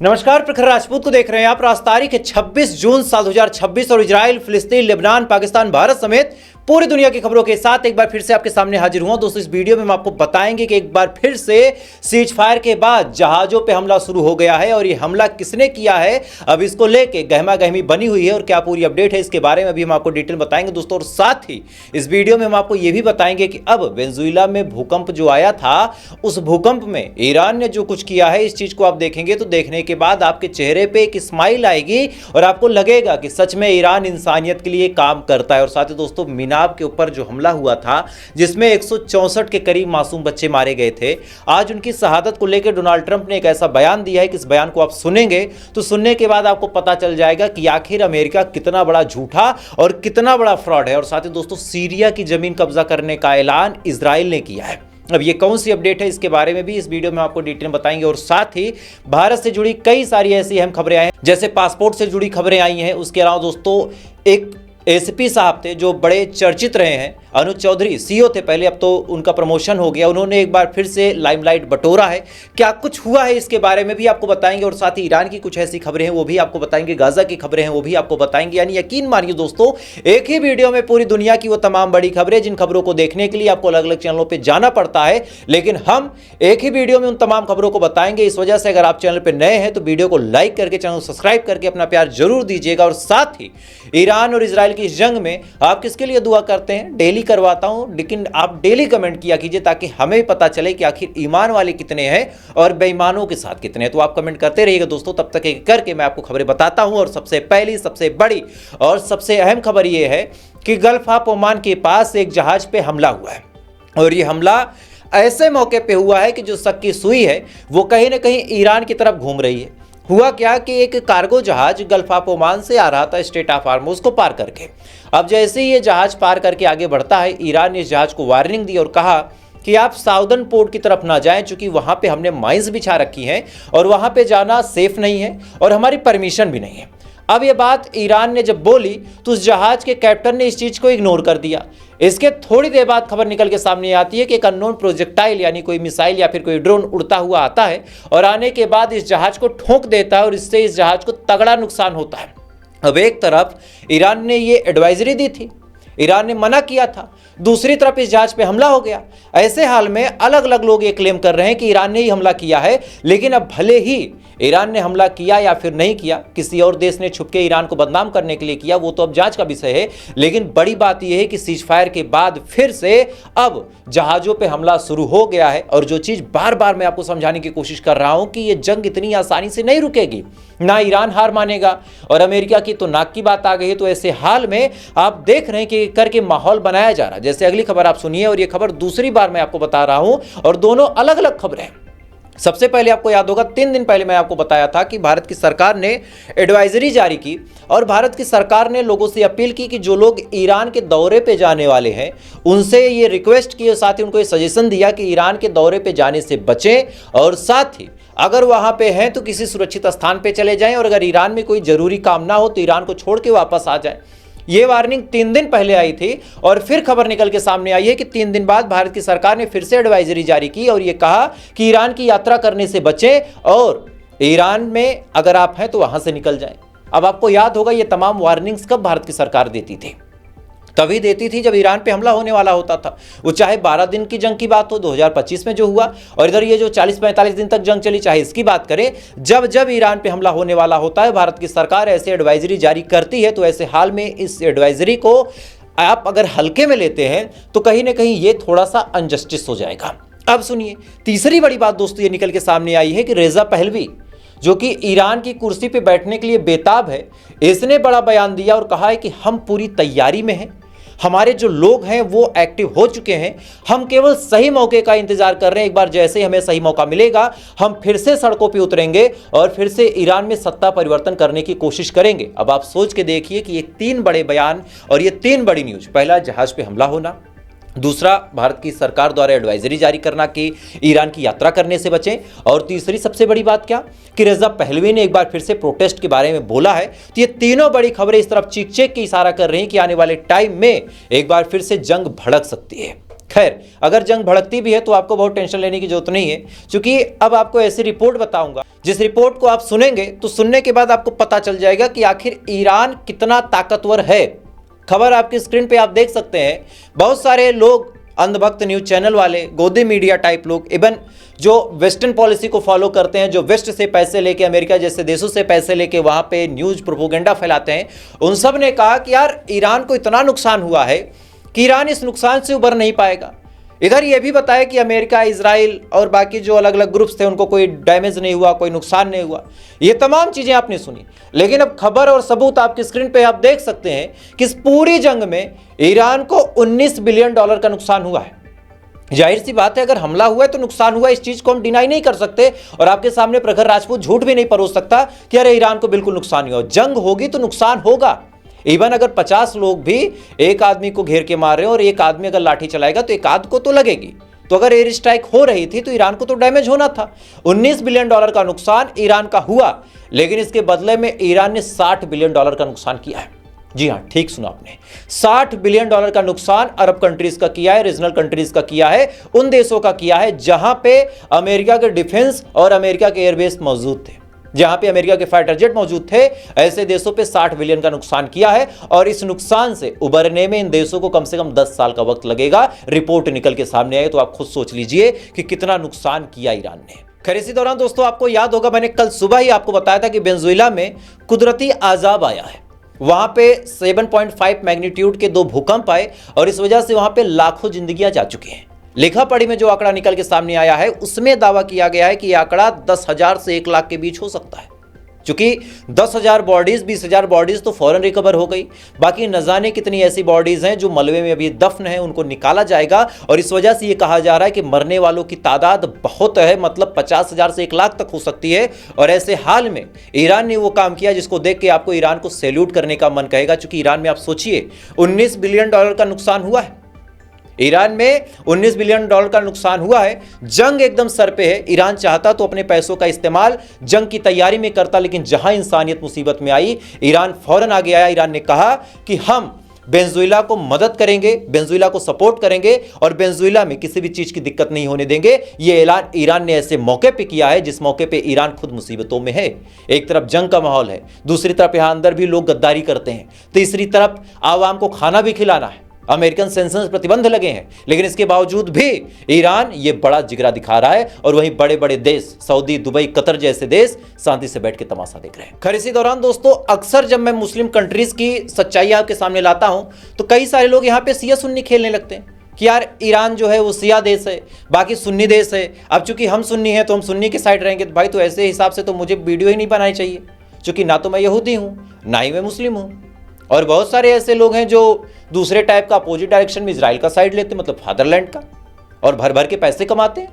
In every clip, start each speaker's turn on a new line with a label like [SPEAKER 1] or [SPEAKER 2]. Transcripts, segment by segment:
[SPEAKER 1] नमस्कार, प्रखर राजपूत को देख रहे हैं आप। आज तारीख है 26 जून साल 2026 और इजराइल, फिलिस्तीन, लेबनान, पाकिस्तान, भारत समेत पूरी दुनिया की खबरों के साथ एक बार फिर से आपके सामने हाजिर हुआ। दोस्तों, इस वीडियो में हम आपको बताएंगे कि एक बार फिर से सीज फायर के बाद जहाजों पे हमला शुरू हो गया है और ये हमला किसने किया है, अब इसको लेके गहमा गहमी बनी हुई है और क्या पूरी अपडेट है इसके बारे में भी हम आपको डिटेल बताएंगे दोस्तों। और साथ ही इस वीडियो में हम आपको ये भी बताएंगे कि अब वेनेजुएला में भूकंप जो आया था, उस भूकंप में ईरान ने जो कुछ किया है, इस चीज को आप देखेंगे तो देखने के बाद आपके चेहरे पे एक स्माइल आएगी और आपको लगेगा कि सच में ईरान इंसानियत के लिए काम करता है। और साथ ही दोस्तों, मीनाब के ऊपर जो हमला हुआ था जिसमें 164 के करीब मासूम बच्चे मारे गए थे, आज उनकी शहादत को लेकर डोनाल्ड ट्रंप ने एक ऐसा बयान दिया है कि इस बयान को आप सुनेंगे तो सुनने के बाद आपको पता चल जाएगा कि आखिर अमेरिका कितना बड़ा झूठा और कितना बड़ा फ्रॉड है। और साथ ही दोस्तों, सीरिया की जमीन कब्जा करने का ऐलान इजराइल ने किया है। अब ये कौन सी अपडेट है, इसके बारे में भी इस वीडियो में आपको डिटेल बताएंगे। और साथ ही भारत से जुड़ी कई सारी ऐसी अहम खबरें आई हैं, जैसे पासपोर्ट से जुड़ी खबरें आई हैं। उसके अलावा दोस्तों, एक एसपी साहब थे जो बड़े चर्चित रहे हैं, अनुज चौधरी सीईओ थे पहले, अब तो उनका प्रमोशन हो गया, उन्होंने एक बार फिर से लाइमलाइट बटोरा है। क्या कुछ हुआ है इसके बारे में भी आपको बताएंगे। और साथ ही ईरान की कुछ ऐसी खबरें हैं वो भी आपको बताएंगे, गाजा की खबरें हैं वो भी आपको बताएंगे। यानी यकीन मानिए दोस्तों, एक ही वीडियो में पूरी दुनिया की वो तमाम बड़ी खबरें, जिन खबरों को देखने के लिए आपको अलग अलग चैनलों पर जाना पड़ता है, लेकिन हम एक ही वीडियो में उन तमाम खबरों को बताएंगे। इस वजह से अगर आप चैनल पर नए हैं तो वीडियो को लाइक करके, चैनल को सब्सक्राइब करके अपना प्यार जरूर दीजिएगा। और साथ ही ईरान और इजराइल की इस जंग में आप किसके लिए दुआ करते हैं, डेली करवाता हूं, लेकिन आप डेली कमेंट किया कीजिए ताकि हमें पता चले कि आखिर ईमान वाले कितने हैं और बेईमानों के साथ कितने हैं। तो आप कमेंट करते रहिएगा दोस्तों, तब तक एक करके मैं आपको खबरें बताता हूं। और सबसे पहली, सबसे बड़ी और सबसे अहम खबर यह है कि गल्फ ऑफ ओमान के पास एक जहाज पे हमला हुआ है और यह हमला ऐसे मौके पे हुआ है कि जो शक की सुई है वो कहीं ना कहीं ईरान की तरफ घूम रही है। हुआ क्या कि एक कार्गो जहाज गल्फ ऑफ ओमान से आ रहा था स्ट्रेट ऑफ हार्मोज को पार करके। अब जैसे ही ये जहाज पार करके आगे बढ़ता है, ईरान ने इस जहाज को वार्निंग दी और कहा कि आप साउदर्न पोर्ट की तरफ ना जाएं, क्योंकि वहां पे हमने माइंस बिछा रखी हैं और वहां पे जाना सेफ नहीं है और हमारी परमिशन भी नहीं है। अब ये बात ईरान ने जब बोली तो उस जहाज के कैप्टन ने इस चीज को इग्नोर कर दिया। इसके थोड़ी देर बाद खबर निकल के सामने आती है कि एक अननोन प्रोजेक्टाइल यानी कोई मिसाइल या फिर कोई ड्रोन उड़ता हुआ आता है और आने के बाद इस जहाज को ठोंक देता है और इससे इस जहाज को तगड़ा नुकसान होता है। अब एक तरफ ईरान ने ये एडवाइजरी दी थी, ईरान ने मना किया था, दूसरी तरफ इस जहाज पे हमला हो गया। ऐसे हाल में अलग अलग लोग ये क्लेम कर रहे हैं कि ईरान ने ही हमला किया है, लेकिन अब भले ही ईरान ने हमला किया या फिर नहीं किया, किसी और देश ने छुपके ईरान को बदनाम करने के लिए किया, वो तो अब जांच का विषय है। लेकिन बड़ी बात यह है कि सीज फायर के बाद फिर से अब जहाजों पे हमला शुरू हो गया है। और जो चीज बार बार मैं आपको समझाने की कोशिश कर रहा हूं कि ये जंग इतनी आसानी से नहीं रुकेगी, ना ईरान हार मानेगा और अमेरिका की तो नाक की बात आ गई है। तो ऐसे हाल में आप देख रहे हैं कि करके माहौल बनाया जा रहा है। जैसे अगली खबर आप सुनिए, और ये खबर दूसरी बार मैं आपको बता रहा हूं और दोनों अलग अलग खबरें हैं। सबसे पहले आपको याद होगा 3 दिन पहले मैं आपको बताया था कि भारत की सरकार ने एडवाइजरी जारी की और भारत की सरकार ने लोगों से अपील की कि जो लोग ईरान के दौरे पे जाने वाले हैं उनसे ये रिक्वेस्ट की और साथ ही उनको ये सजेशन दिया कि ईरान के दौरे पे जाने से बचें और साथ ही अगर वहां पे हैं तो किसी सुरक्षित स्थान पे चले जाएं और अगर ईरान में कोई जरूरी काम ना हो तो ईरान को छोड़ के वापस आ जाएं। ये वार्निंग 3 दिन पहले आई थी और फिर खबर निकल के सामने आई है कि 3 दिन बाद भारत की सरकार ने फिर से एडवाइजरी जारी की और ये कहा कि ईरान की यात्रा करने से बचें और ईरान में अगर आप हैं तो वहां से निकल जाएं। अब आपको याद होगा ये तमाम वार्निंग्स कब भारत की सरकार देती थी, तभी देती थी जब ईरान पे हमला होने वाला होता था। वो चाहे 12 दिन की जंग की बात हो 2025 में जो हुआ, और इधर ये जो 40-45 दिन तक जंग चली, चाहे इसकी बात करें, जब जब ईरान पे हमला होने वाला होता है भारत की सरकार ऐसे एडवाइजरी जारी करती है। तो ऐसे हाल में इस एडवाइजरी को आप अगर हल्के में लेते हैं तो कहीं ना कहीं ये थोड़ा सा अनजस्टिस हो जाएगा। अब सुनिए, तीसरी बड़ी बात दोस्तों ये निकल के सामने आई है कि रेजा पहलवी, जो कि ईरान की कुर्सी पे बैठने के लिए बेताब है, इसने बड़ा बयान दिया और कहा है कि हम पूरी तैयारी में हैं, हमारे जो लोग हैं वो एक्टिव हो चुके हैं, हम केवल सही मौके का इंतजार कर रहे हैं। एक बार जैसे ही हमें सही मौका मिलेगा हम फिर से सड़कों पे उतरेंगे और फिर से ईरान में सत्ता परिवर्तन करने की कोशिश करेंगे। अब आप सोच के देखिए कि ये 3 बड़े बयान और ये 3 बड़ी न्यूज, पहला जहाज पे हमला होना, दूसरा भारत की सरकार द्वारा एडवाइजरी जारी करना कि ईरान की यात्रा करने से बचें, और तीसरी सबसे बड़ी बात क्या कि रेजा पहलवी ने एक बार फिर से प्रोटेस्ट के बारे में बोला है। तो ये तीनों बड़ी खबरें इस तरफ चीख चीख के इशारा कर रही हैं कि आने वाले टाइम में एक बार फिर से जंग भड़क सकती है। खैर, अगर जंग भड़कती भी है तो आपको बहुत टेंशन लेने की जरूरत नहीं है, क्योंकि अब आपको ऐसी रिपोर्ट बताऊंगा जिस रिपोर्ट को आप सुनेंगे तो सुनने के बाद आपको पता चल जाएगा कि आखिर ईरान कितना ताकतवर है। खबर आपकी स्क्रीन पे आप देख सकते हैं। बहुत सारे लोग, अंधभक्त न्यूज चैनल वाले, गोदी मीडिया टाइप लोग, इवन जो वेस्टर्न पॉलिसी को फॉलो करते हैं, जो वेस्ट से पैसे लेके, अमेरिका जैसे देशों से पैसे लेके वहां पे न्यूज प्रोपोगेंडा फैलाते हैं, उन सब ने कहा कि यार ईरान को इतना नुकसान हुआ है कि ईरान इस नुकसान से उबर नहीं पाएगा। इधर यह भी बताया कि अमेरिका, इजराइल और बाकी जो अलग अलग ग्रुप्स थे उनको कोई डैमेज नहीं हुआ, कोई नुकसान नहीं हुआ। ये तमाम चीजें आपने सुनी, लेकिन अब खबर और सबूत आपकी स्क्रीन पे आप देख सकते हैं कि इस पूरी जंग में ईरान को $19 बिलियन का नुकसान हुआ है। जाहिर सी बात है, अगर हमला हुआ है तो नुकसान हुआ, इस चीज को हम डिनाई नहीं कर सकते। और आपके सामने प्रखर राजपूत झूठ भी नहीं परोस सकता कि अरे ईरान को बिल्कुल नुकसान हुआ। जंग होगी तो नुकसान होगा। इवन अगर 50 लोग भी एक आदमी को घेर के मार रहे हैं और एक आदमी अगर लाठी चलाएगा तो एक आध को तो लगेगी। तो अगर एयर स्ट्राइक हो रही थी तो ईरान को तो डैमेज होना था। $19 बिलियन का नुकसान ईरान का हुआ, लेकिन इसके बदले में ईरान ने $60 बिलियन का नुकसान किया है। जी हां, ठीक सुना आपने, $60 बिलियन का नुकसान अरब कंट्रीज का किया है, रीजनल कंट्रीज का किया है, उन देशों का किया है जहां पे अमेरिका के डिफेंस और अमेरिका के एयरबेस मौजूद थे, जहां पे अमेरिका के फाइटर जेट मौजूद थे। ऐसे देशों पे 60 बिलियन का नुकसान किया है और इस नुकसान से उबरने में इन देशों को कम से कम 10 साल का वक्त लगेगा। रिपोर्ट निकल के सामने आए तो आप खुद सोच लीजिए कि कितना नुकसान किया ईरान ने। खैर, इसी दौरान दोस्तों आपको याद होगा, मैंने कल सुबह ही आपको बताया था कि वेनेजुएला में कुदरती आजाब आया है। वहां पे 7.5 मैग्नीट्यूड के 2 भूकंप आए और इस वजह से वहां पे लाखों जिंदगियां जा चुकी हैं। लिखा पढ़ी में जो आंकड़ा निकल के सामने आया है उसमें दावा किया गया है कि यह आंकड़ा 10,000 से 1 लाख के बीच हो सकता है, क्योंकि 10,000 बॉडीज, 20,000 बॉडीज तो फौरन रिकवर हो गई। बाकी न जाने कितनी ऐसी बॉडीज हैं जो मलबे में अभी दफन है, उनको निकाला जाएगा। और इस वजह से यह कहा जा रहा है कि मरने वालों की तादाद बहुत है, मतलब 50,000 से 1 लाख तक हो सकती है। और ऐसे हाल में ईरान ने वो काम किया जिसको देख के आपको ईरान को सैल्यूट करने का मन कहेगा, क्योंकि ईरान में आप सोचिए $19 बिलियन का नुकसान हुआ है। ईरान में $19 बिलियन का नुकसान हुआ है। जंग एकदम सर पे है। ईरान चाहता तो अपने पैसों का इस्तेमाल जंग की तैयारी में करता, लेकिन जहां इंसानियत मुसीबत में आई, ईरान फौरन आगे आया। ईरान ने कहा कि हम वेनेजुएला को मदद करेंगे, वेनेजुएला को सपोर्ट करेंगे और वेनेजुएला में किसी भी चीज की दिक्कत नहीं होने देंगे। ये ऐलान ईरान ने ऐसे मौके पे किया है जिस मौके पे ईरान खुद मुसीबतों में है। एक तरफ जंग का माहौल है, दूसरी तरफ यहां अंदर भी लोग गद्दारी करते हैं, तीसरी तरफ आवाम को खाना भी खिलाना है, अमेरिकन सेंसर्स प्रतिबंध लगे हैं, लेकिन इसके बावजूद भी ईरान ये बड़ा जिगरा दिखा रहा है। और वहीं बड़े बड़े देश, सऊदी, दुबई, कतर जैसे देश शांति से बैठ के तमाशा देख रहे हैं। खैर, इसी दौरान दोस्तों अक्सर जब मैं मुस्लिम कंट्रीज की सच्चाई आपके सामने लाता हूं तो कई सारे लोग यहां पे सिया सुन्नी खेलने लगते हैं कि यार ईरान जो है वो सिया देश है, बाकी सुन्नी देश है। अब चूंकि हम सुन्नी हैं तो हम सुन्नी की साइड रहेंगे। तो भाई, तो ऐसे हिसाब से तो मुझे वीडियो ही नहीं बनानी चाहिए, क्योंकि ना तो मैं यहूदी हूं, ना ही मैं मुस्लिम हूं। और बहुत सारे ऐसे लोग हैं जो दूसरे टाइप का अपोजिट डायरेक्शन में इजराइल का साइड लेते, मतलब फादरलैंड का, और भर भर के पैसे कमाते हैं।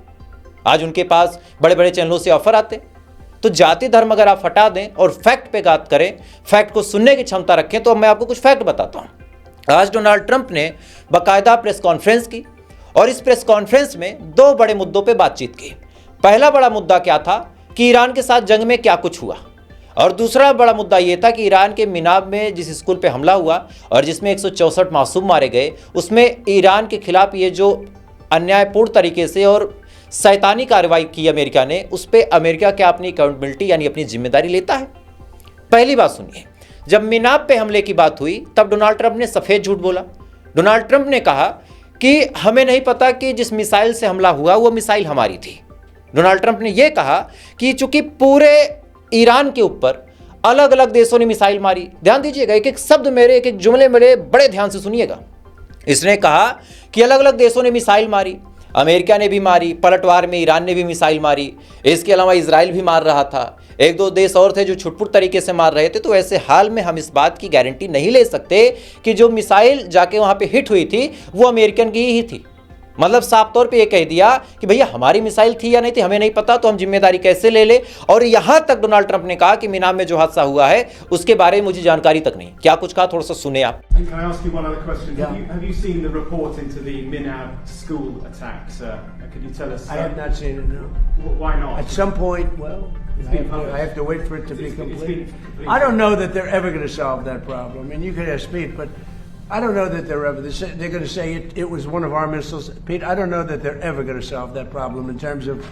[SPEAKER 1] आज उनके पास बड़े बड़े चैनलों से ऑफर आते हैं। तो जाति धर्म अगर आप हटा दें और फैक्ट पे बात करें, फैक्ट को सुनने की क्षमता रखें, तो मैं आपको कुछ फैक्ट बताता हूं। आज डोनाल्ड ट्रंप ने बाकायदा प्रेस कॉन्फ्रेंस की और इस प्रेस कॉन्फ्रेंस में 2 बड़े मुद्दों पर बातचीत की। पहला बड़ा मुद्दा क्या था कि ईरान के साथ जंग में क्या कुछ हुआ, और दूसरा बड़ा मुद्दा यह था कि ईरान के मिनाब में जिस स्कूल पे हमला हुआ और जिसमें 164 मासूम मारे गए, उसमें ईरान के खिलाफ ये जो अन्यायपूर्ण तरीके से और शैतानी कार्रवाई की अमेरिका ने, उस पर अमेरिका क्या अपनी अकाउंटेबिलिटी यानी अपनी जिम्मेदारी लेता है? पहली बात सुनिए, जब मिनाब पे हमले की बात हुई तब डोनाल्ड ट्रंप ने सफेद झूठ बोला। डोनाल्ड ट्रंप ने कहा कि हमें नहीं पता कि जिस मिसाइल से हमला हुआ वो मिसाइल हमारी थी। डोनाल्ड ट्रंप ने यह कहा कि चूंकि पूरे ईरान के ऊपर अलग अलग देशों ने मिसाइल मारी। ध्यान दीजिएगा, एक एक शब्द मेरे, एक एक जुमले मेरे बड़े ध्यान से सुनिएगा। इसने कहा कि अलग अलग देशों ने मिसाइल मारी, अमेरिका ने भी मारी, पलटवार में ईरान ने भी मिसाइल मारी, इसके अलावा इजराइल भी मार रहा था, 1-2 देश और थे जो छुटपुट तरीके से मार रहे थे। तो ऐसे हाल में हम इस बात की गारंटी नहीं ले सकते कि जो मिसाइल जाके वहां पे हिट हुई थी वो अमेरिकन की ही थी। मतलब साफ तौर पे ये कह दिया कि भैया हमारी मिसाइल थी या नहीं थी हमें नहीं पता, तो हम जिम्मेदारी कैसे ले ले। और यहां तक डोनाल्ड ट्रंप ने कहा कि मिनाब में जो हादसा हुआ है उसके बारे में मुझे जानकारी तक नहीं। क्या कुछ कहा, थोड़ा सा सुने आप।
[SPEAKER 2] I have to wait for it to be complete. I don't know that they're ever going to solve that problem. And you could ask me, but I don't know that they're going to say it was one of our missiles. Pete, I don't know that they're ever going to solve that problem in terms of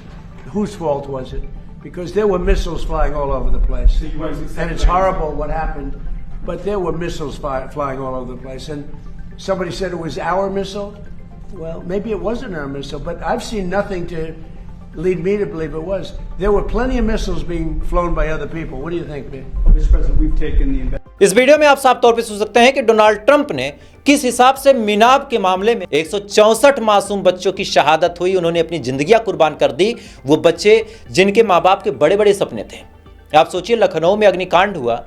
[SPEAKER 2] whose fault was it, because there were missiles flying all over the place. And it's horrible what happened, but there were missiles flying all over the place. And somebody said it was our missile. Well, maybe it wasn't our missile, but I've seen nothing to lead me to believe it was. There were plenty of missiles being flown by other people. What do you think, Pete?
[SPEAKER 3] Mr. President, we've taken the
[SPEAKER 1] इस video में आप साफ तौर पे सुन सकते हैं कि Donald Trump ने किस हिसाब से मिनाब के मामले में 164 मासूम बच्चों की शहादत हुई, उन्होंने अपनी जिंदगियां कुर्बान कर दी। वो बच्चे जिनके माँ बाप के बड़े बड़े सपने थे। आप सोचिए, लखनऊ में अग्निकांड हुआ,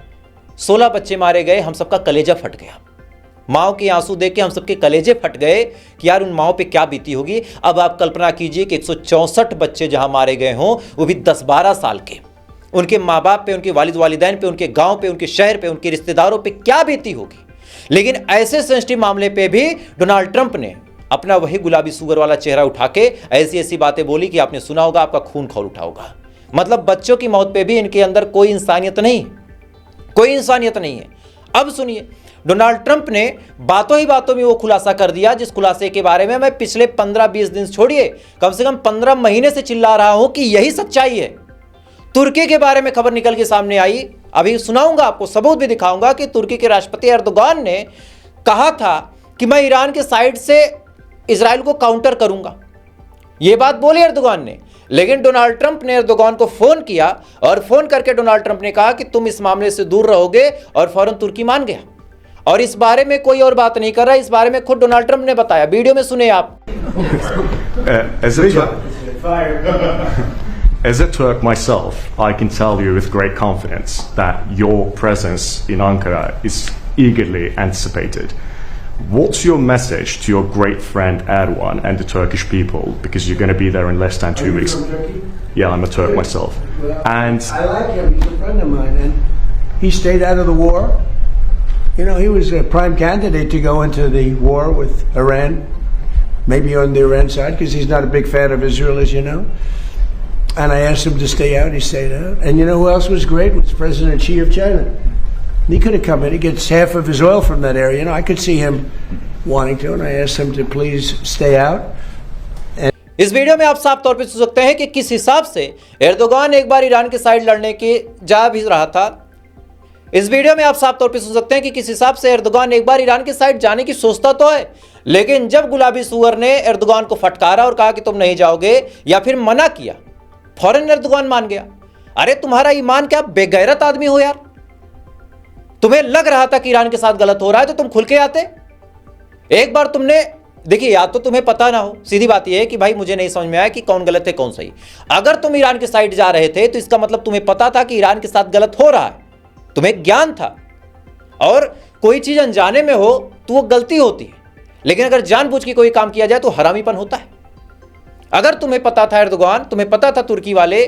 [SPEAKER 1] 16 बच्चे मारे गए, हम सबका कलेजा फट गया। माओ के आंसू देख के हम सबके कलेजे फट गए कि यार उन माओ पे क्या बीती होगी। अब आप कल्पना कीजिए कि 164 बच्चे जहां मारे गए हों, वो भी 10-12 साल के, उनके माँ बाप पे, उनके वालिद वालिदैन पे, उनके गांव पे, उनके शहर पे, उनके रिश्तेदारों पे क्या बीती होगी। लेकिन ऐसे सेंसिटिव मामले पे भी डोनाल्ड ट्रंप ने अपना वही गुलाबी सुगर वाला चेहरा उठा के ऐसी ऐसी बातें बोली कि आपने सुना होगा, आपका खून खौल उठा होगा। मतलब बच्चों की मौत पे भी इनके अंदर कोई इंसानियत नहीं, कोई इंसानियत नहीं है। अब सुनिए, डोनाल्ड ट्रंप ने बातों ही बातों में वो खुलासा कर दिया जिस खुलासे के बारे में मैं पिछले 15-20 दिन छोड़िए, कम से कम 15 महीने से चिल्ला रहा हूं कि यही सच्चाई है। तुर्की के बारे में खबर निकल के सामने आई, अभी सुनाऊंगा आपको, सबूत भी दिखाऊंगा कि तुर्की के राष्ट्रपति एर्दोगान ने कहा था कि मैं ईरान के साइड से इजराइल को काउंटर करूंगा। यह बात बोली एर्दोगान ने, लेकिन डोनाल्ड ट्रंप ने एर्दोगान को फोन किया और फोन करके डोनाल्ड ट्रंप ने कहा कि तुम इस मामले से दूर रहोगे, और फौरन तुर्की मान गया। और इस बारे में कोई और बात नहीं कर रहा, इस बारे में खुद डोनाल्ड ट्रंप ने बताया। वीडियो में सुने आप।
[SPEAKER 4] As a Turk myself, I can tell you with great confidence that your presence in Ankara is eagerly anticipated. What's your message to your great friend Erdogan and the Turkish people? Because you're going to be there in less than 2 weeks.
[SPEAKER 2] From Turkey?
[SPEAKER 4] Yeah, I'm a Turk myself. And
[SPEAKER 2] I like him. He's a friend of mine, and he stayed out of the war. You know, he was a prime candidate to go into the war with Iran, maybe on the Iran side, because he's not a big fan of Israel, as you know. And I asked him to stay out. He stayed out. And you know who else was great? Was President Xi of China. He could have come in. He gets half of his oil from that area. You know, I could see him wanting to, and I asked him to please stay out.
[SPEAKER 1] इस video में आप साफ तौर पे सुन सकते हैं कि किस हिसाब से एर्दोगान एक बार ईरान के साइड लड़ने के जा भी रहा था। इस वीडियो में आप साफ तौर पे सुन सकते हैं कि किस हिसाब से एर्दोगान एक बार ईरान के साइड जाने की सोचता तो है, लेकिन जब गुलाबी सुअर ने एर्दोगान को फटकारा और कहा कि तुम नहीं जाओगे या फिर मना किया, फौरन एर्दोगान मान गया। अरे तुम्हारा ईमान क्या, बेगैरत आदमी हो यार। तुम्हें लग रहा था कि ईरान के साथ गलत हो रहा है तो तुम खुल के आते। एक बार तुमने देखिए, या तो तुम्हें पता ना हो, सीधी बात यह है कि भाई मुझे नहीं समझ में आया कि कौन गलत है कौन सही। अगर तुम ईरान के साइड जा रहे थे तो इसका मतलब तुम्हें पता था कि ईरान के साथ गलत हो रहा है, तुम्हें ज्ञान था। और कोई चीज अनजाने में हो तो वो गलती होती है, लेकिन अगर जानबूझ के कोई काम किया जाए तो हरामीपन होता है। अगर तुम्हें पता था एर्दोगान, तुम्हें पता था तुर्की वाले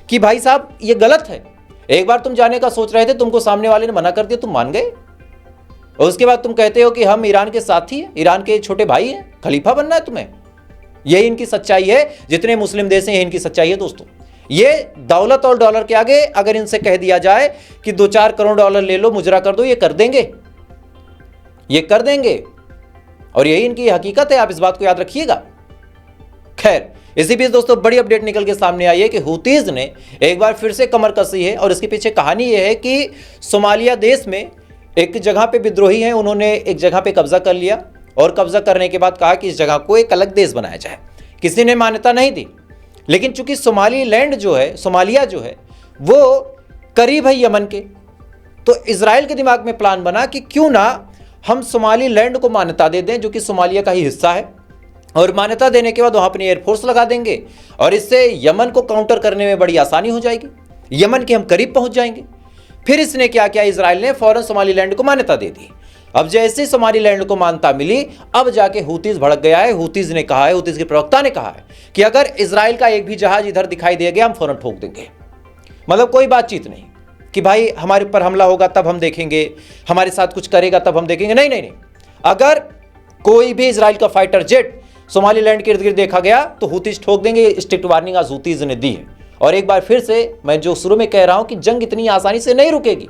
[SPEAKER 1] कि भाई साहब ये गलत है, एक बार तुम जाने का सोच रहे थे, तुमको सामने वाले ने मना कर दिया, तुम मान गए, और उसके बाद तुम कहते हो कि हम ईरान के साथी हैं, ईरान के छोटे भाई हैं, खलीफा बनना है तुम्हें। यही इनकी सच्चाई है। जितने मुस्लिम देश हैं इनकी सच्चाई है दोस्तों। ये दौलत और डॉलर के आगे अगर इनसे कह दिया जाए कि 2-4 करोड़ डॉलर ले लो, मुजरा कर दो, ये कर देंगे, ये कर देंगे। और यही इनकी हकीकत है, आप इस बात को याद रखिएगा। खैर, इसी बीच दोस्तों बड़ी अपडेट निकल के सामने आई है कि हुतीज ने एक बार फिर से कमर कसी है, और इसके पीछे कहानी यह है कि सोमालिया देश में एक जगह पे विद्रोही हैं, उन्होंने एक जगह पे कब्जा कर लिया, और कब्जा करने के बाद कहा कि इस जगह को एक अलग देश बनाया जाए। किसी ने मान्यता नहीं दी, लेकिन चूंकि सोमालीलैंड जो है, सोमालिया जो है, वो करीब है यमन के, तो इजराइल के दिमाग में प्लान बना कि क्यों ना हम सोमालीलैंड को मान्यता दे दें, जो कि सोमालिया का ही हिस्सा है, और मान्यता देने के बाद वहां अपनी एयरफोर्स लगा देंगे, और इससे यमन को काउंटर करने में बड़ी आसानी हो जाएगी, यमन के हम करीब पहुंच जाएंगे। फिर इसने क्या किया, इजराइल ने फौरन सोमालीलैंड को मान्यता दे दी। अब जैसे सोमालीलैंड को मान्यता मिली, अब जाके हुतीज भड़क गया है। हुतीज ने कहा है, हुतीज के प्रवक्ता ने कहा है कि अगर इजराइल का एक भी जहाज इधर दिखाई दे गया, हम फौरन ठोक देंगे। मतलब कोई बातचीत नहीं कि भाई हमारे ऊपर हमला होगा तब हम देखेंगे, हमारे साथ कुछ करेगा तब हम देखेंगे। नहीं नहीं नहीं, अगर कोई भी इजराइल का फाइटर जेट सोमालीलैंड के इर्द गिर्द देखा गया तो हुतीज ठोक देंगे। स्ट्रिक्ट वार्निंग आज हुतीज ने दी है। और एक बार फिर से मैं जो शुरू में कह रहा हूं कि जंग इतनी आसानी से नहीं रुकेगी।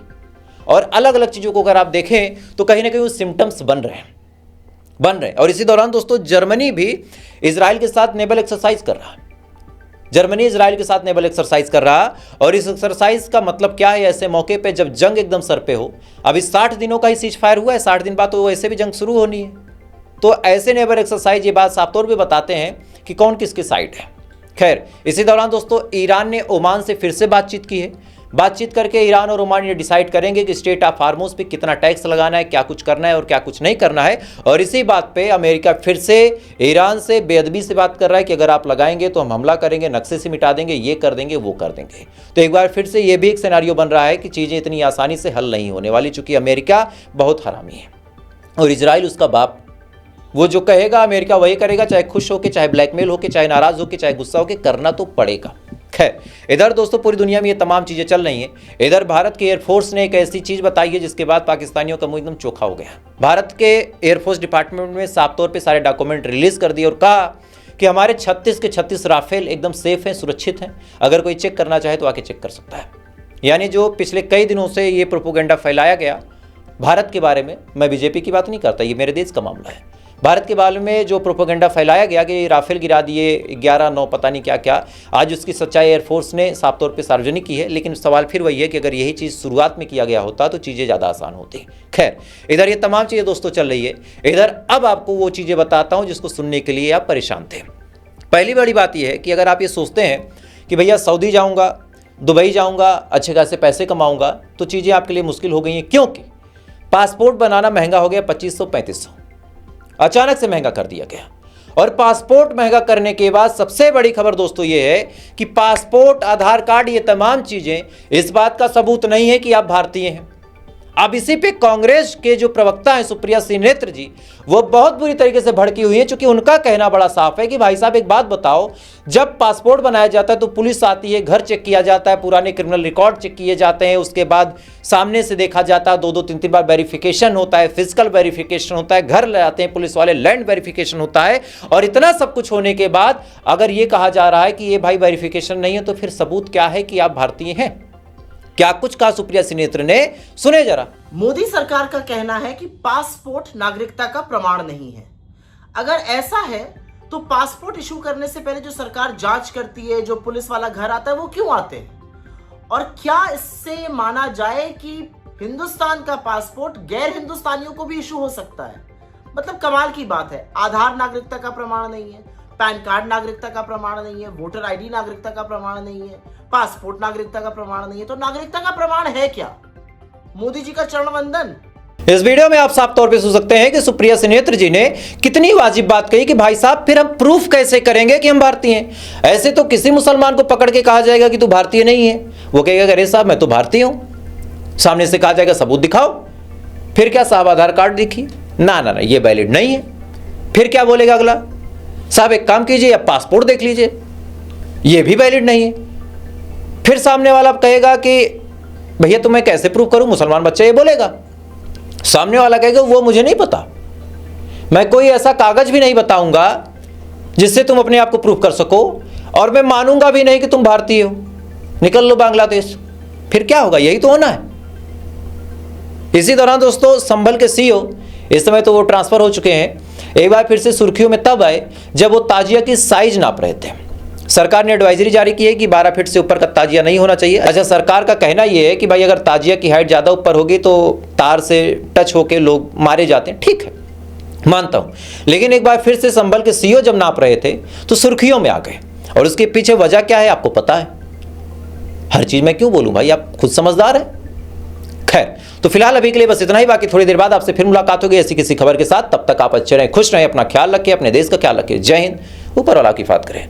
[SPEAKER 1] और अलग अलग चीज़ों को अगर आप देखें तो कहीं ना कहीं वो सिम्टम्स बन रहे हैं। और इसी दौरान दोस्तों जर्मनी भी इजराइल के साथ नेवल एक्सरसाइज कर रहा है। जर्मनी इजराइल के साथ नेवल एक्सरसाइज कर रहा, और इस एक्सरसाइज का मतलब क्या है? ऐसे मौके पे जब जंग एकदम सर पे हो, अभी 60 दिनों का ही सीज फायर हुआ है, 60 दिन बाद तो वैसे भी जंग शुरू होनी है, तो ऐसे नेवल एक्सरसाइज ये बात साफ तौर पे बताते हैं कि कौन किसके साइड है। खैर, इसी दौरान दोस्तों ईरान ने ओमान से फिर से बातचीत की है। बातचीत करके ईरान और ओमान ये डिसाइड करेंगे कि स्टेट ऑफ हार्मोज पे कितना टैक्स लगाना है, क्या कुछ करना है और क्या कुछ नहीं करना है। और इसी बात पे अमेरिका फिर से ईरान से बेअदबी से बात कर रहा है कि अगर आप लगाएंगे तो हम हमला करेंगे, नक्शे से मिटा देंगे, ये कर देंगे, वो कर देंगे। तो एक बार फिर से ये भी एक सिनेरियो बन रहा है कि चीज़ें इतनी आसानी से हल नहीं होने वाली, चूंकि अमेरिका बहुत हरामी है और इजराइल उसका बाप। वो जो कहेगा अमेरिका वही करेगा, चाहे खुश होके, चाहे ब्लैकमेल होके, चाहे नाराज होके, चाहे गुस्सा होके, करना तो पड़ेगा। खैर, इधर दोस्तों पूरी दुनिया में ये तमाम चीज़ें चल रही हैं। इधर भारत के एयरफोर्स ने एक ऐसी चीज़ बताई है जिसके बाद पाकिस्तानियों का मुंह एकदम चोखा हो गया। भारत के एयरफोर्स डिपार्टमेंट में साफ तौर पे सारे डॉक्यूमेंट रिलीज कर दिए और कहा कि हमारे 36 के 36 राफेल एकदम सेफ हैं, सुरक्षित हैं, अगर कोई चेक करना चाहे तो आके चेक कर सकता है। यानी जो पिछले कई दिनों से ये प्रोपोगेंडा फैलाया गया भारत के बारे में, मैं बीजेपी की बात नहीं करता, ये मेरे देश का मामला है। भारत के बारे में जो प्रोपोगेंडा फैलाया गया कि राफेल गिरा दिए 11-9 पता नहीं क्या क्या, आज उसकी सच्चाई एयरफोर्स ने साफ तौर पे सार्वजनिक की है। लेकिन सवाल फिर वही है कि अगर यही चीज़ शुरुआत में किया गया होता तो चीज़ें ज़्यादा आसान होती। खैर, इधर ये तमाम चीज़ें दोस्तों चल रही है। इधर अब आपको वो चीज़ें बताता हूँ जिसको सुनने के लिए आप परेशान थे। पहली बड़ी बात यह है कि अगर आप ये सोचते हैं कि भैया सऊदी जाऊँगा, दुबई जाऊँगा, अच्छे खासे पैसे कमाऊँगा, तो चीज़ें आपके लिए मुश्किल हो गई हैं, क्योंकि पासपोर्ट बनाना महंगा हो गया 2500-3500, अचानक से महंगा कर दिया गया। और पासपोर्ट महंगा करने के बाद सबसे बड़ी खबर दोस्तों ये है कि पासपोर्ट, आधार कार्ड, ये तमाम चीजें इस बात का सबूत नहीं है कि आप भारतीय हैं। अब इसी पे कांग्रेस के जो प्रवक्ता हैं सुप्रिया सिनेत्र जी, वो बहुत बुरी तरीके से भड़की हुई है, क्योंकि उनका कहना बड़ा साफ है कि भाई साहब एक बात बताओ, जब पासपोर्ट बनाया जाता है तो पुलिस आती है, घर चेक किया जाता है, पुराने क्रिमिनल रिकॉर्ड चेक किए जाते हैं, उसके बाद सामने से देखा जाता है, 2-3 बार वेरिफिकेशन होता है, फिजिकल वेरिफिकेशन होता है, घर ले आते हैं पुलिस वाले, लैंड वेरिफिकेशन होता है। और इतना सब कुछ होने के बाद अगर ये कहा जा रहा है कि ये भाई वेरिफिकेशन नहीं है, तो फिर सबूत क्या है कि आप भारतीय हैं? क्या कुछ कहा सुप्रिया सिनेत्र ने, सुने जरा।
[SPEAKER 3] मोदी सरकार का कहना है कि पासपोर्ट नागरिकता का प्रमाण नहीं है। अगर ऐसा है तो पासपोर्ट इशू करने से पहले जो सरकार जांच करती है, जो पुलिस वाला घर आता है, वो क्यों आते हैं? और क्या इससे माना जाए कि हिंदुस्तान का पासपोर्ट गैर हिंदुस्तानियों को भी इशू हो सकता है? मतलब कमाल की बात है। आधार नागरिकता का प्रमाण नहीं है, पैन कार्ड नागरिकता का प्रमाण नहीं है, वोटर आईडी नागरिकता का प्रमाण नहीं है, पासपोर्ट नागरिकता का प्रमाण नहीं है, तो नागरिकता का प्रमाण है क्या? मोदी जी का चरण वंदन।
[SPEAKER 1] इस वीडियो में आप साफ तौर पे सुन सकते हैं कि सुप्रिया सिनेत्र जी ने कितनी वाजिब बात कही कि भाई साहब फिर हम प्रूफ कैसे करेंगे कि हम भारतीय हैं? ऐसे तो किसी मुसलमान को पकड़ के कहा जाएगा कि तू भारतीय नहीं है, वो कहेगा अरे साहब मैं तो भारतीय हूं। सामने से कहा जाएगा सबूत दिखाओ, फिर क्या साहब आधार कार्ड दिखिए, ना ना ना ये वैलिड नहीं है। फिर क्या बोलेगा अगला, साहब एक काम कीजिए आप पासपोर्ट देख लीजिए, ये भी वैलिड नहीं है। फिर सामने वाला कहेगा कि भैया तो मैं कैसे प्रूव करूं, मुसलमान बच्चा ये बोलेगा। सामने वाला कहेगा वो मुझे नहीं पता, मैं कोई ऐसा कागज भी नहीं बताऊंगा जिससे तुम अपने आप को प्रूव कर सको, और मैं मानूंगा भी नहीं कि तुम भारतीय हो, निकल लो बांग्लादेश। फिर क्या होगा, यही तो होना है। इसी दौरान दोस्तों संभल के सीईओ, इस समय तो वो ट्रांसफर हो चुके हैं, एक बार फिर से सुर्खियों में तब आए जब वो ताजिया की साइज नाप रहे थे। सरकार ने एडवाइजरी जारी की है कि 12 फीट से ऊपर का ताजिया नहीं होना चाहिए। अच्छा, सरकार का कहना यह है कि भाई अगर ताजिया की हाइट ज़्यादा ऊपर होगी तो तार से टच होके लोग मारे जाते हैं, ठीक है मानता हूँ। लेकिन एक बार फिर से संभल के सीईओ जब नाप रहे थे तो सुर्खियों में आ गए, और उसके पीछे वजह क्या है आपको पता है। हर चीज़ में क्यों बोलूँ भाई, आप खुद समझदार हैं। खैर, तो फिलहाल अभी के लिए बस इतना ही, बाकी थोड़ी देर बाद आपसे फिर मुलाकात होगी ऐसी किसी खबर के साथ। तब तक आप अच्छे रहें, खुश रहें, अपना ख्याल रखें, अपने देश का ख्याल रखें। जय हिंद, ऊपर वाला की बात करें।